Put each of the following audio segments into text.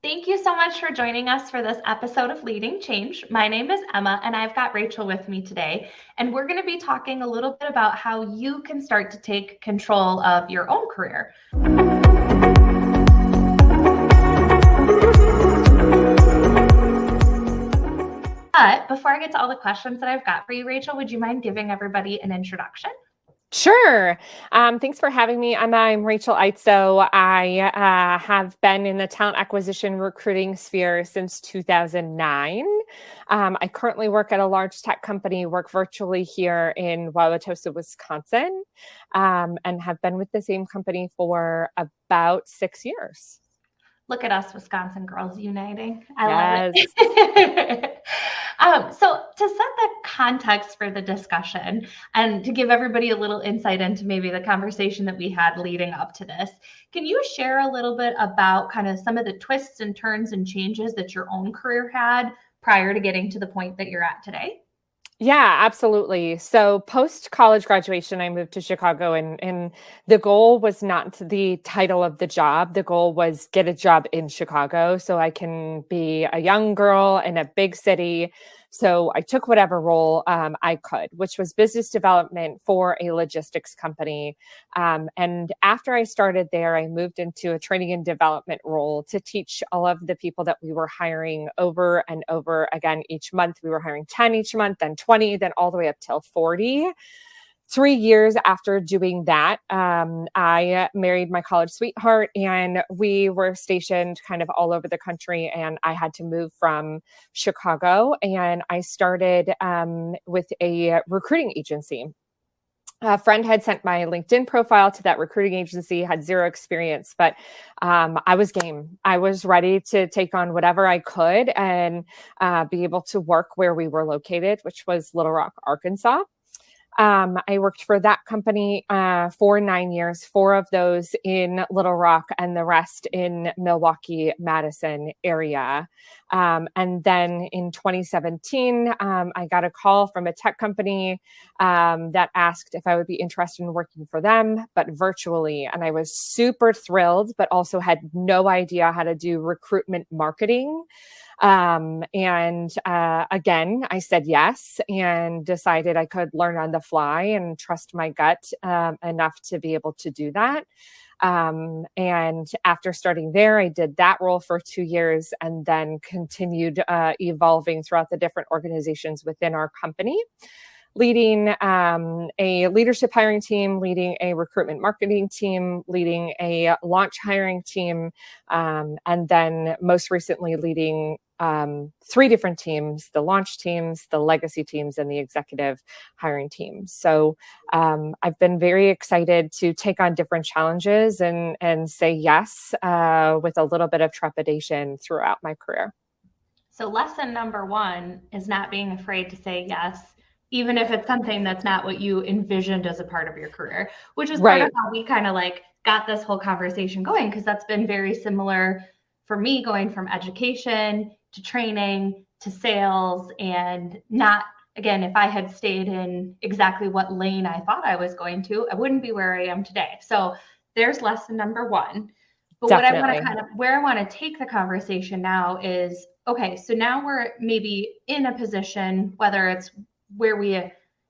Thank you so much for joining us for this episode of Leading Change. My name is Emma, and I've got Rachel with me today. And we're going to be talking a little bit about how you can start to take control of your own career. But before I get to all the questions that I've got for you, Rachel, would you mind giving everybody an introduction? Sure. Thanks for having me. I'm Rachel Idso. I have been in the talent acquisition recruiting sphere since 2009. I currently work at a large tech company, work virtually here in Wauwatosa, Wisconsin, and have been with the same company for about 6 years. Look at us, Wisconsin girls uniting. I love Yes. it. So to set the context for the discussion and to give everybody a little insight into maybe the conversation that we had leading up to this, can you share a little bit about kind of some of the twists and turns and changes that your own career had prior to getting to the point that you're at today? Yeah, absolutely. So post-college graduation, I moved to Chicago and the goal was not the title of the job. The goal was get a job in Chicago so I can be a young girl in a big city. So I took whatever role I could, which was business development for a logistics company. And after I started there, I moved into a training and development role to teach all of the people that we were hiring over and over again each month. We were hiring 10 each month, then 20, then all the way up till 40. 3 years after doing that, I married my college sweetheart and we were stationed kind of all over the country. And I had to move from Chicago and I started with a recruiting agency. A friend had sent my LinkedIn profile to that recruiting agency, had zero experience, but I was game. I was ready to take on whatever I could and be able to work where we were located, which was Little Rock, Arkansas. I worked for that company for 9 years, 4 of those in Little Rock and the rest in Milwaukee, Madison area. And then in 2017, I got a call from a tech company that asked if I would be interested in working for them, but virtually. And I was super thrilled, but also had no idea how to do recruitment marketing. Again, I said yes and decided I could learn on the fly and trust my gut enough to be able to do that. And after starting there, I did that role for 2 years and then continued evolving throughout the different organizations within our company, leading a leadership hiring team, leading a recruitment marketing team, leading a launch hiring team, and then most recently leading 3 different teams, the launch teams, the legacy teams, and the executive hiring teams. So I've been very excited to take on different challenges and say yes with a little bit of trepidation throughout my career. So lesson number 1 is not being afraid to say yes, even if it's something that's not what you envisioned as a part of your career, which is part of how we kind of like got this whole conversation going, because that's been very similar for me, going from education to training to sales. And not, again, if I had stayed in exactly what lane I thought I was going to, I wouldn't be where I am today. So there's lesson number 1. But Definitely. what I want to where I want to take the conversation now is, okay, so now we're maybe in a position, whether it's where we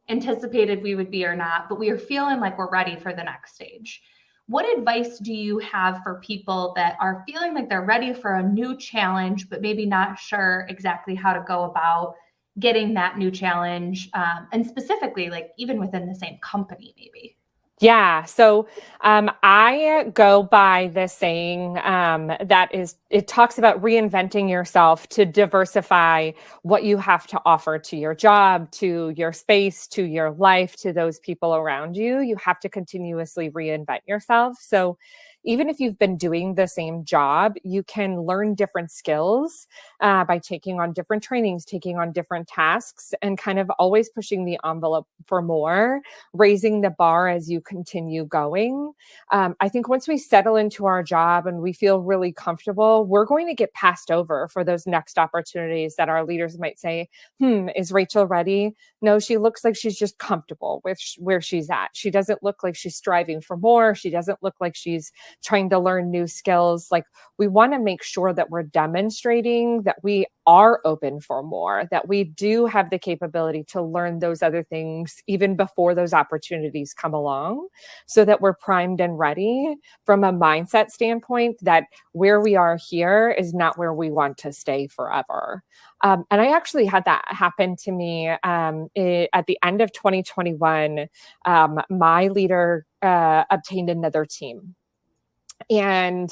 anticipated we would be or not, but we are feeling like we're ready for the next stage. What advice do you have for people that are feeling like they're ready for a new challenge, but maybe not sure exactly how to go about getting that new challenge, and specifically, like even within the same company, maybe? Yeah. So I go by the saying that is, it talks about reinventing yourself to diversify what you have to offer to your job, to your space, to your life, to those people around you. You have to continuously reinvent yourself. So even if you've been doing the same job, you can learn different skills by taking on different trainings, taking on different tasks, and kind of always pushing the envelope for more, raising the bar as you continue going. I think once we settle into our job and we feel really comfortable, we're going to get passed over for those next opportunities that our leaders might say, is Rachel ready? No, she looks like she's just comfortable with where she's at. She doesn't look like she's striving for more. She doesn't look like she's trying to learn new skills. Like, we want to make sure that we're demonstrating that we are open for more, that we do have the capability to learn those other things even before those opportunities come along, so that we're primed and ready from a mindset standpoint that where we are here is not where we want to stay forever. And I actually had that happen to me at the end of 2021. My leader obtained another team. And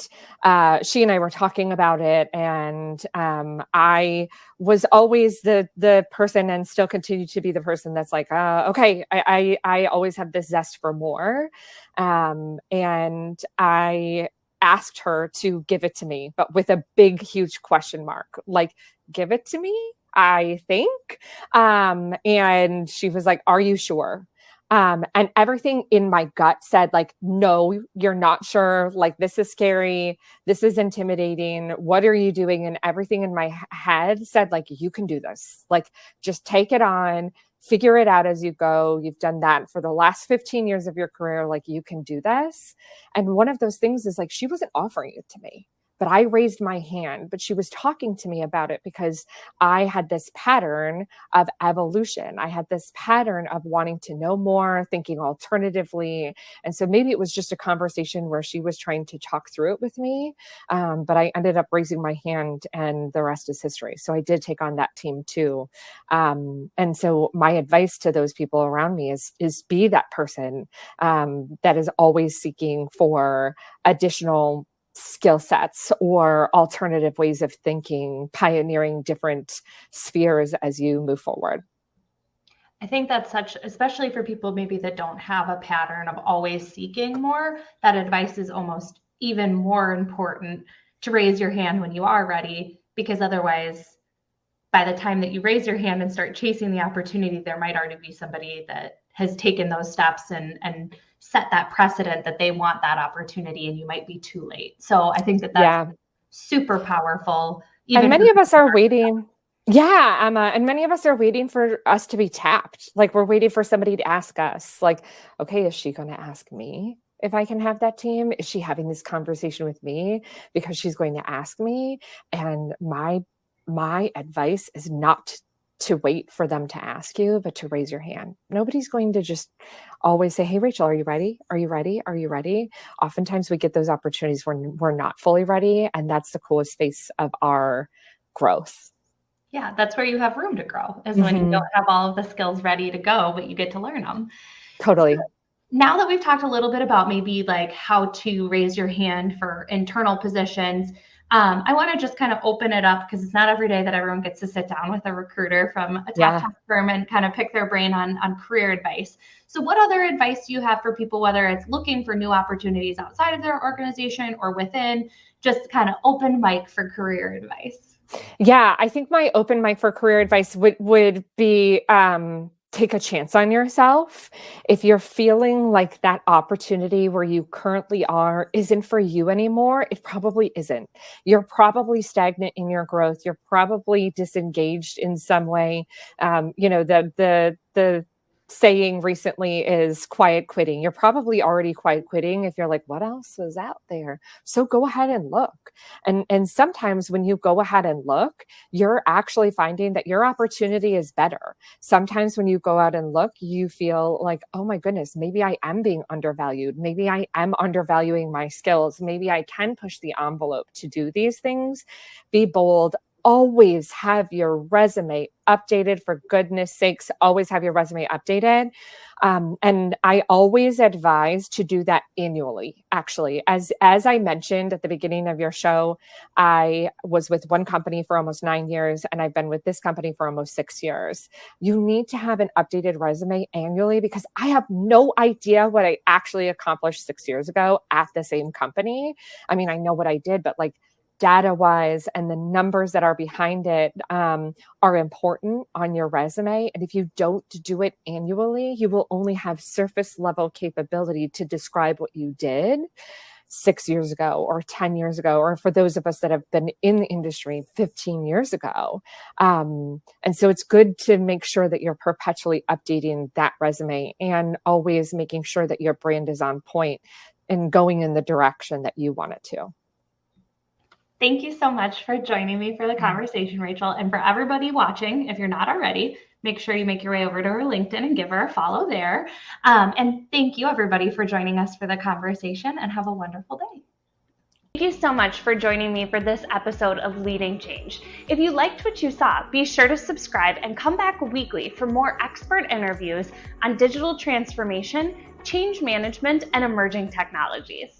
she and I were talking about it, and I was always the person, and still continue to be the person that's like, okay, I always have this zest for more, and I asked her to give it to me, but with a big, huge question mark, like, give it to me, I think. And she was like, are you sure? And everything in my gut said, like, no, you're not sure. Like, this is scary. This is intimidating. What are you doing? And everything in my head said, like, you can do this. Like, just take it on, figure it out as you go. You've done that for the last 15 years of your career. Like, you can do this. And one of those things is, like, she wasn't offering it to me, but I raised my hand. But she was talking to me about it because I had this pattern of evolution. I had this pattern of wanting to know more, thinking alternatively. And so maybe it was just a conversation where she was trying to talk through it with me. But I ended up raising my hand, and the rest is history. So I did take on that team too. And so my advice to those people around me is be that person that is always seeking for additional skill sets or alternative ways of thinking, pioneering different spheres as you move forward. I think that's especially for people maybe that don't have a pattern of always seeking more, that advice is almost even more important, to raise your hand when you are ready, because otherwise, by the time that you raise your hand and start chasing the opportunity, there might already be somebody that has taken those steps and set that precedent that they want that opportunity, and you might be too late. So I think that's super powerful. And many of us are waiting. Yeah, Emma. And many of us are waiting for us to be tapped. Like, we're waiting for somebody to ask us, like, okay, is she going to ask me if I can have that team? Is she having this conversation with me because she's going to ask me? And my advice is not to wait for them to ask you, but to raise your hand. Nobody's going to just always say, hey, Rachel, are you ready? Are you ready? Are you ready? Oftentimes we get those opportunities when we're not fully ready. And that's the coolest space of our growth. Yeah, that's where you have room to grow, is when you don't have all of the skills ready to go, but you get to learn them. Totally. So now that we've talked a little bit about maybe like how to raise your hand for internal positions, I want to just kind of open it up, because it's not every day that everyone gets to sit down with a recruiter from a top firm and kind of pick their brain on career advice. So what other advice do you have for people, whether it's looking for new opportunities outside of their organization or within, just kind of open mic for career advice? Yeah, I think my open mic for career advice would be take a chance on yourself. If you're feeling like that opportunity where you currently are isn't for you anymore, it probably isn't. You're probably stagnant in your growth. You're probably disengaged in some way. The saying recently is quiet quitting. You're probably already quiet quitting if you're like, what else is out there? So go ahead and look. And sometimes when you go ahead and look, you're actually finding that your opportunity is better. Sometimes when you go out and look, you feel like, oh my goodness, maybe I am being undervalued. Maybe I am undervaluing my skills. Maybe I can push the envelope to do these things. Be bold. Always have your resume updated, for goodness sakes. Always have your resume updated. And I always advise to do that annually. Actually, as I mentioned at the beginning of your show, I was with one company for almost 9 years, and I've been with this company for almost 6 years. You need to have an updated resume annually, because I have no idea what I actually accomplished 6 years ago at the same company. I mean, I know what I did, but like, data-wise and the numbers that are behind it are important on your resume. And if you don't do it annually, you will only have surface level capability to describe what you did 6 years ago or 10 years ago, or for those of us that have been in the industry 15 years ago. And so it's good to make sure that you're perpetually updating that resume and always making sure that your brand is on point. and going in the direction that you want it to. Thank you so much for joining me for the conversation, Rachel. And for everybody watching, if you're not already, make sure you make your way over to her LinkedIn and give her a follow there. And thank you, everybody, for joining us for the conversation, and have a wonderful day. Thank you so much for joining me for this episode of Leading Change. If you liked what you saw, be sure to subscribe and come back weekly for more expert interviews on digital transformation, change management, and emerging technologies.